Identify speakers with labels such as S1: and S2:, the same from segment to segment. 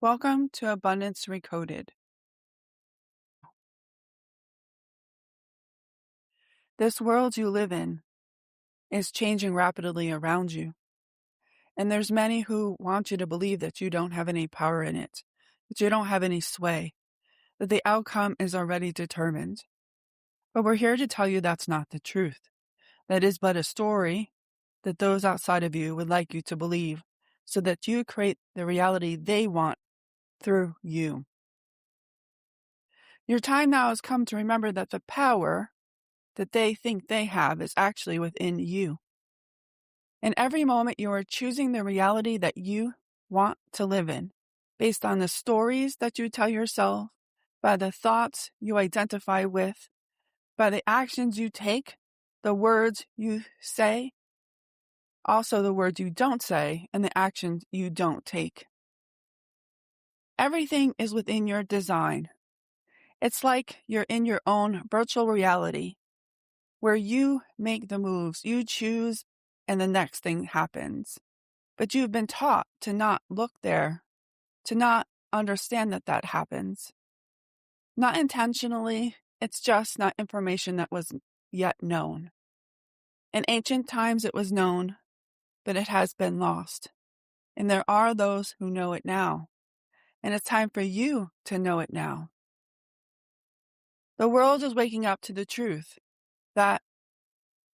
S1: Welcome to Abundance Recoded. This world you live in is changing rapidly around you, and there's many who want you to believe that you don't have any power in it, that you don't have any sway, that the outcome is already determined. But we're here to tell you that's not the truth. That is but a story that those outside of you would like you to believe so that you create the reality they want through you. Your time now has come to remember that the power that they think they have is actually within you. In every moment, you are choosing the reality that you want to live in based on the stories that you tell yourself, by the thoughts you identify with, by the actions you take, the words you say, also the words you don't say, and the actions you don't take. Everything is within your design. It's like you're in your own virtual reality where you make the moves, you choose, and the next thing happens. But you've been taught to not look there, to not understand that that happens. Not intentionally, it's just not information that was yet known. In ancient times it was known, but it has been lost. And there are those who know it now. And it's time for you to know it now. The world is waking up to the truth that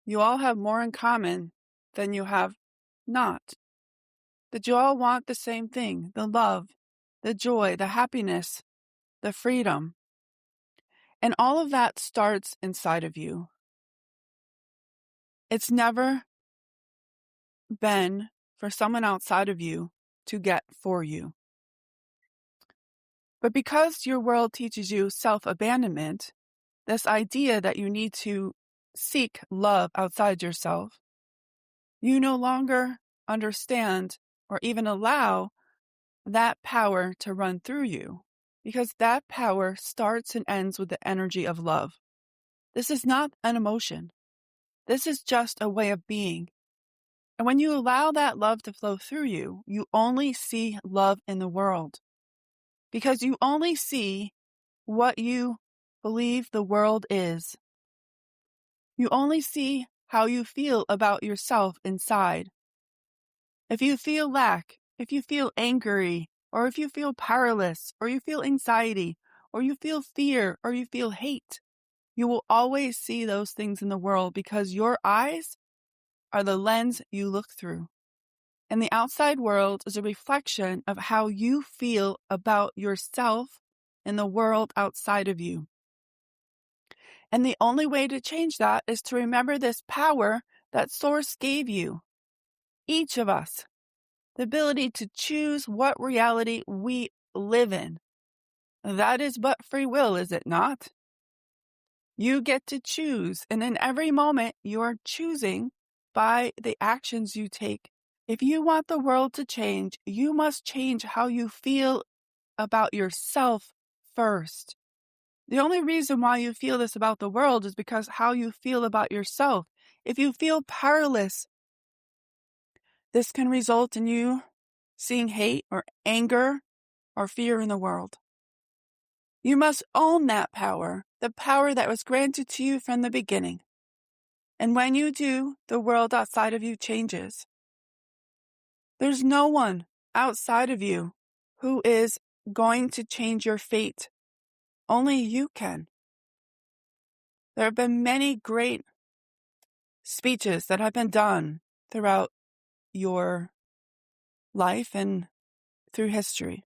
S1: you all have more in common than you have not. That you all want the same thing, the love, the joy, the happiness, the freedom. And all of that starts inside of you. It's never been for someone outside of you to get for you. But because your world teaches you self-abandonment, this idea that you need to seek love outside yourself, you no longer understand or even allow that power to run through you, because that power starts and ends with the energy of love. This is not an emotion. This is just a way of being. And when you allow that love to flow through you, you only see love in the world, because you only see what you believe the world is. You only see how you feel about yourself inside. If you feel lack, if you feel angry, or if you feel powerless, or you feel anxiety, or you feel fear, or you feel hate, you will always see those things in the world because your eyes are the lens you look through. And the outside world is a reflection of how you feel about yourself and the world outside of you. And the only way to change that is to remember this power that Source gave you, each of us, the ability to choose what reality we live in. That is but free will, is it not? You get to choose, and in every moment you are choosing by the actions you take. If you want the world to change, you must change how you feel about yourself first. The only reason why you feel this about the world is because how you feel about yourself. If you feel powerless, this can result in you seeing hate or anger or fear in the world. You must own that power, the power that was granted to you from the beginning. And when you do, the world outside of you changes. There's no one outside of you who is going to change your fate. Only you can. There have been many great speeches that have been done throughout your life and through history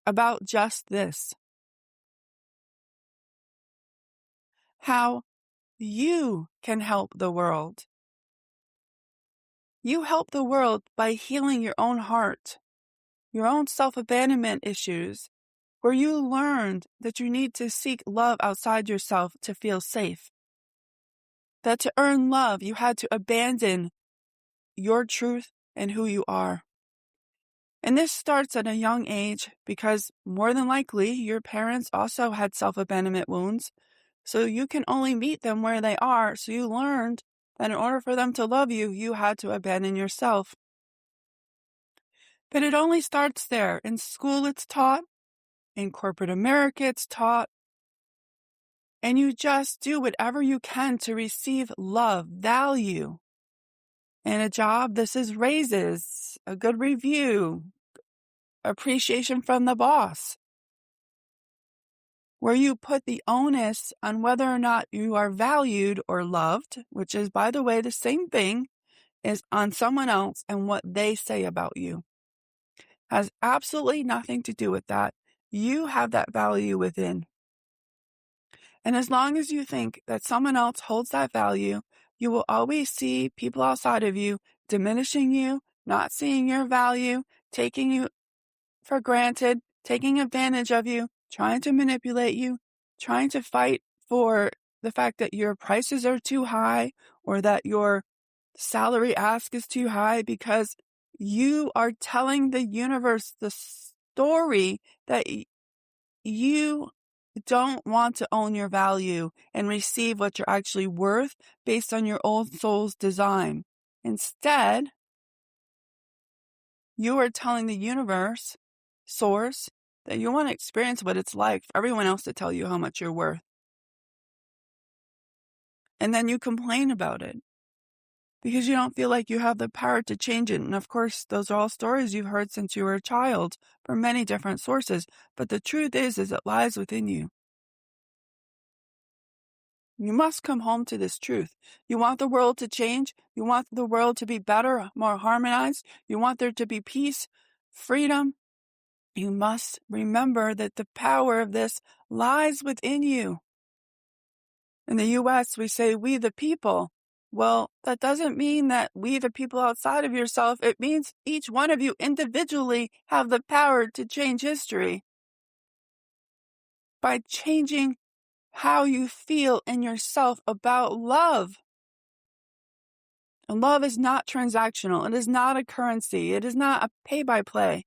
S1: about just this. How you can help the world. You help the world by healing your own heart, your own self-abandonment issues, where you learned that you need to seek love outside yourself to feel safe. That to earn love, you had to abandon your truth and who you are. And this starts at a young age because more than likely your parents also had self-abandonment wounds. So you can only meet them where they are. So you learned that in order for them to love you, you had to abandon yourself. But it only starts there. In school, it's taught. In corporate America, it's taught. And you just do whatever you can to receive love, value. In a job, this is raises, a good review, appreciation from the boss, where you put the onus on whether or not you are valued or loved, which is, by the way, the same thing, is on someone else and what they say about you. Has absolutely nothing to do with that. You have that value within. And as long as you think that someone else holds that value, you will always see people outside of you diminishing you, not seeing your value, taking you for granted, taking advantage of you, trying to manipulate you, trying to fight for the fact that your prices are too high or that your salary ask is too high, because you are telling the universe the story that you don't want to own your value and receive what you're actually worth based on your old soul's design. Instead, you are telling the universe, source, that you want to experience what it's like for everyone else to tell you how much you're worth. And then you complain about it because you don't feel like you have the power to change it. And of course, those are all stories you've heard since you were a child from many different sources. But the truth is it lies within you. You must come home to this truth. You want the world to change. You want the world to be better, more harmonized. You want there to be peace, freedom. You must remember that the power of this lies within you. In the U.S., we say, we the people. Well, that doesn't mean that we the people outside of yourself. It means each one of you individually have the power to change history by changing how you feel in yourself about love. And love is not transactional. It is not a currency. It is not a pay-by-play.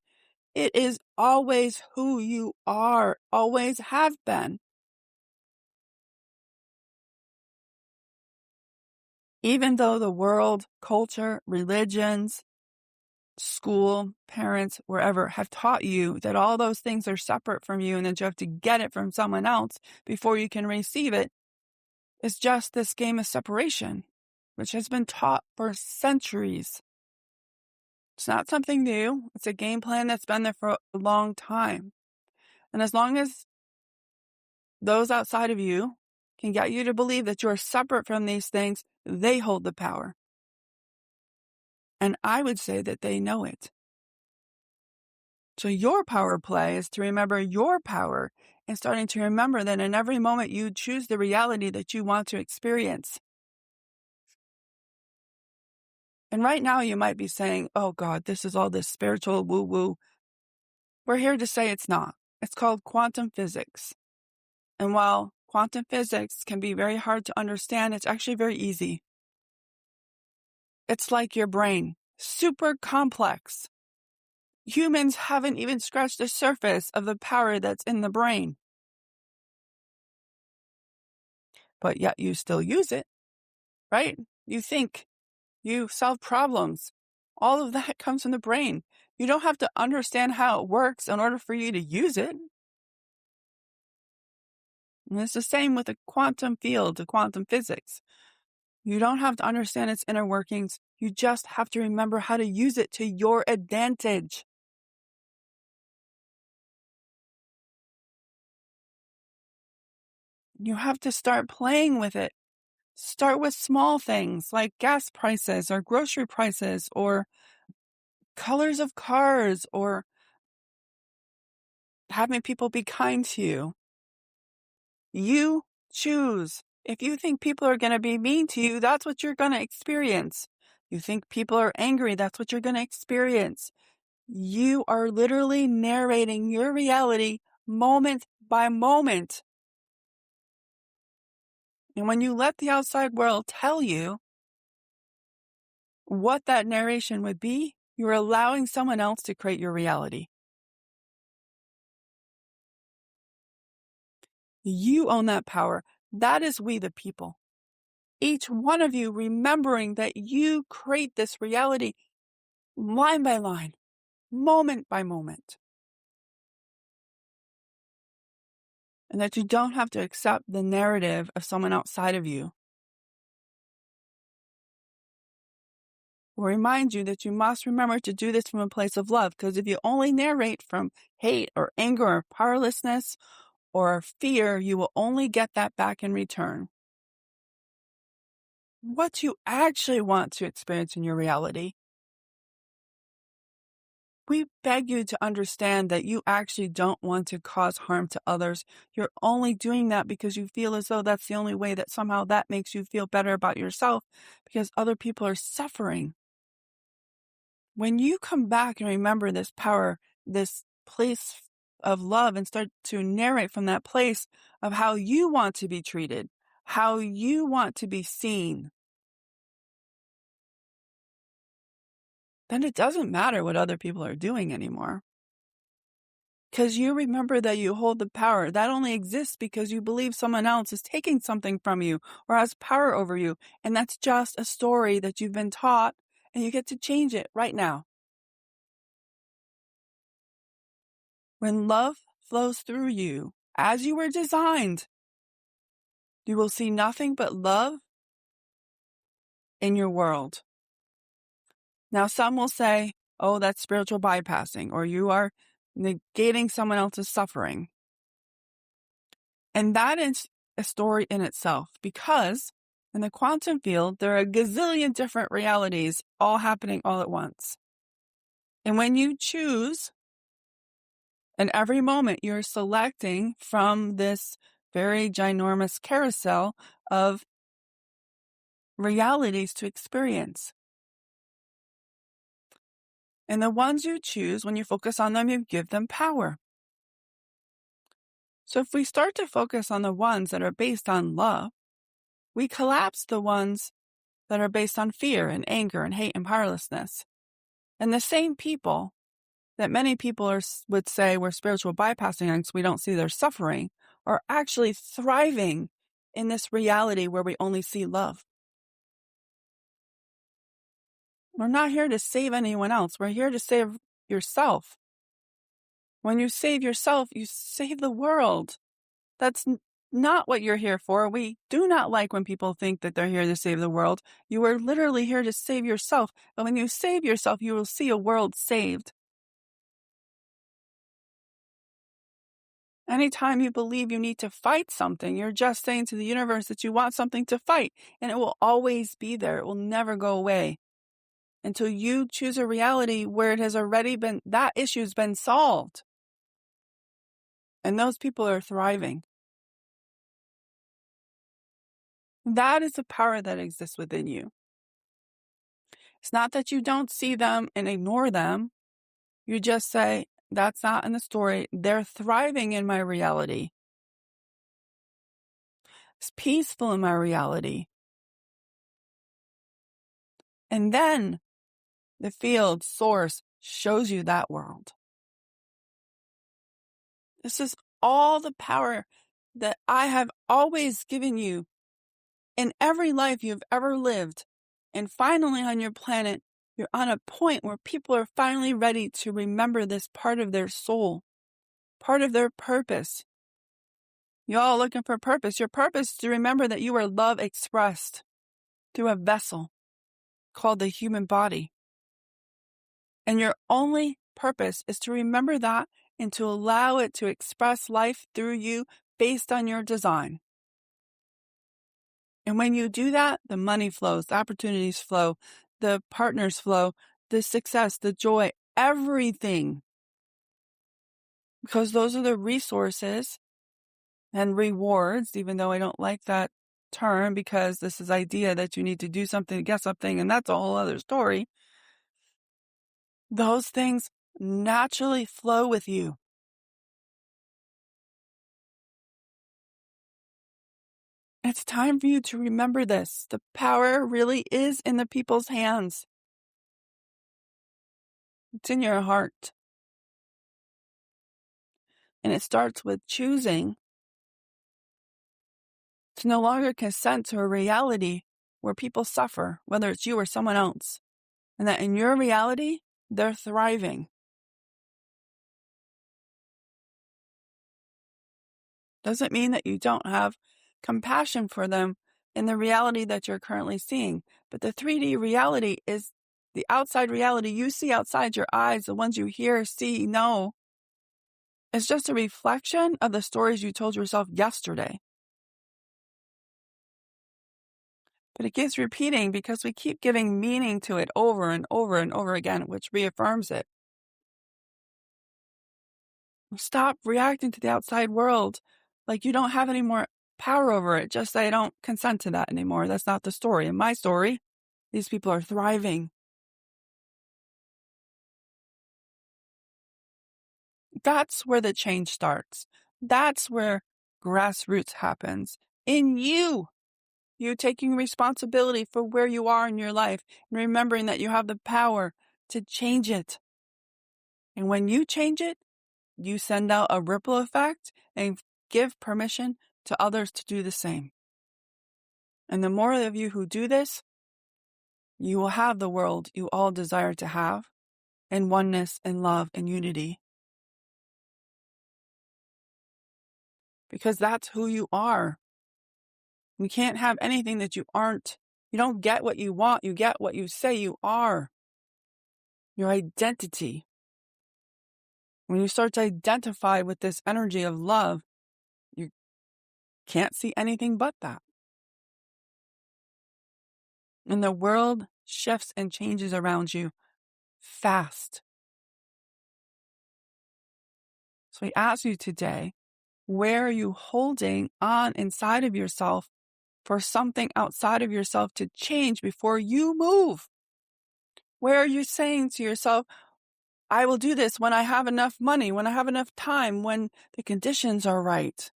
S1: It is always who you are, always have been. Even though the world, culture, religions, school, parents, wherever have taught you that all those things are separate from you and that you have to get it from someone else before you can receive it, it's just this game of separation, which has been taught for centuries. It's not something new. It's a game plan that's been there for a long time. And as long as those outside of you can get you to believe that you're separate from these things, they hold the power. And I would say that they know it. So your power play is to remember your power and starting to remember that in every moment you choose the reality that you want to experience. And right now you might be saying, oh God, this is all this spiritual woo-woo. We're here to say it's not. It's called quantum physics. And while quantum physics can be very hard to understand, it's actually very easy. It's like your brain, super complex. Humans haven't even scratched the surface of the power that's in the brain. But yet you still use it, right? You think, you solve problems. All of that comes from the brain. You don't have to understand how it works in order for you to use it. And it's the same with the quantum field, the quantum physics. You don't have to understand its inner workings. You just have to remember how to use it to your advantage. You have to start playing with it. Start with small things like gas prices or grocery prices or colors of cars or having people be kind to you. You choose. If you think people are going to be mean to you, that's what you're going to experience. You think people are angry, that's what you're going to experience. You are literally narrating your reality moment by moment. And when you let the outside world tell you what that narration would be, you're allowing someone else to create your reality. You own that power. That is we the people. Each one of you remembering that you create this reality line by line, moment by moment. And that you don't have to accept the narrative of someone outside of you. Will remind you that you must remember to do this from a place of love, because if you only narrate from hate or anger or powerlessness or fear, you will only get that back in return. What you actually want to experience in your reality, we beg you to understand that you actually don't want to cause harm to others. You're only doing that because you feel as though that's the only way that somehow that makes you feel better about yourself, because other people are suffering. When you come back and remember this power, this place of love, and start to narrate from that place of how you want to be treated, how you want to be seen, then it doesn't matter what other people are doing anymore. Because you remember that you hold the power. That only exists because you believe someone else is taking something from you or has power over you. And that's just a story that you've been taught, and you get to change it right now. When love flows through you, as you were designed, you will see nothing but love in your world. Now, some will say, oh, that's spiritual bypassing, or you are negating someone else's suffering. And that is a story in itself, because in the quantum field, there are a gazillion different realities all happening all at once. And when you choose, and every moment you're selecting from this very ginormous carousel of realities to experience. And the ones you choose, when you focus on them, you give them power. So if we start to focus on the ones that are based on love, we collapse the ones that are based on fear and anger and hate and powerlessness. And the same people that many people would say we're spiritual bypassing because we don't see their suffering are actually thriving in this reality where we only see love. We're not here to save anyone else. We're here to save yourself. When you save yourself, you save the world. That's not what you're here for. We do not like when people think that they're here to save the world. You are literally here to save yourself. And when you save yourself, you will see a world saved. Anytime you believe you need to fight something, you're just saying to the universe that you want something to fight, and it will always be there. It will never go away until you choose a reality where it has already been, that issue's been solved. And those people are thriving. That is the power that exists within you. It's not that you don't see them and ignore them. You just say, that's not in the story. They're thriving in my reality. It's peaceful in my reality. And then the field source shows you that world. This is all the power that I have always given you in every life you've ever lived. And finally on your planet, you're on a point where people are finally ready to remember this part of their soul, part of their purpose. You're all looking for purpose. Your purpose is to remember that you are love expressed through a vessel called the human body. And your only purpose is to remember that and to allow it to express life through you based on your design. And when you do that, the money flows, the opportunities flow, the partners flow, the success, the joy, everything. Because those are the resources and rewards, even though I don't like that term, because this is idea that you need to do something to get something, and that's a whole other story. Those things naturally flow with you. It's time for you to remember this. The power really is in the people's hands. It's in your heart. And it starts with choosing to no longer consent to a reality where people suffer, whether it's you or someone else. And that in your reality, they're thriving. Doesn't mean that you don't have compassion for them in the reality that you're currently seeing. But the 3D reality is the outside reality you see outside your eyes, the ones you hear, see, know. It's just a reflection of the stories you told yourself yesterday. But it keeps repeating because we keep giving meaning to it over and over and over again, which reaffirms it. Stop reacting to the outside world like you don't have any more power over it. Just say, I don't consent to that anymore. That's not the story. In my story, these people are thriving. That's where the change starts. That's where grassroots happens. In you. You taking responsibility for where you are in your life and remembering that you have the power to change it. And when you change it, you send out a ripple effect and give permission to others to do the same. And the more of you who do this, you will have the world you all desire to have in oneness and love and unity. Because that's who you are. You can't have anything that you aren't. You don't get what you want. You get what you say you are. Your identity. When you start to identify with this energy of love, you can't see anything but that. And the world shifts and changes around you fast. So we ask you today, where are you holding on inside of yourself for something outside of yourself to change before you move? Where are you saying to yourself, I will do this when I have enough money, when I have enough time, when the conditions are right,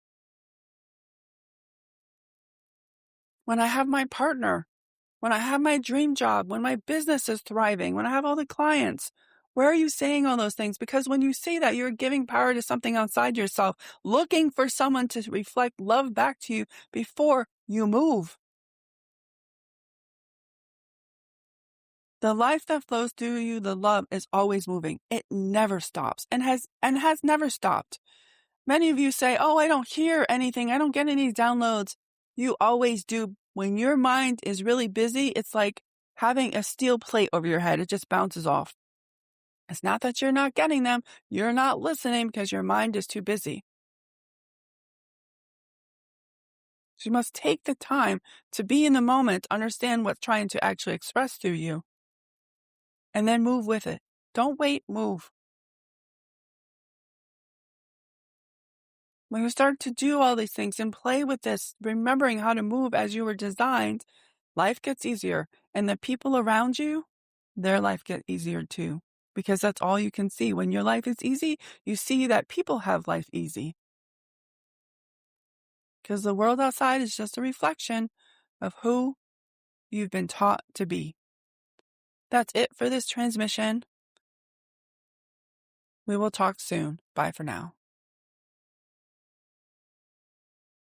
S1: when I have my partner, when I have my dream job, when my business is thriving, when I have all the clients? Where are you saying all those things? Because when you say that, you're giving power to something outside yourself, looking for someone to reflect love back to you before you move. The life that flows through you, the love, is always moving. It never stops and has never stopped. Many of you say, oh, I don't hear anything. I don't get any downloads. You always do. When your mind is really busy, it's like having a steel plate over your head. It just bounces off. It's not that you're not getting them. You're not listening because your mind is too busy. So you must take the time to be in the moment, understand what's trying to actually express through you, and then move with it. Don't wait, move. When you start to do all these things and play with this, remembering how to move as you were designed, life gets easier. And the people around you, their life gets easier too. Because that's all you can see. When your life is easy, you see that people have life easy. Because the world outside is just a reflection of who you've been taught to be. That's it for this transmission. We will talk soon. Bye for now.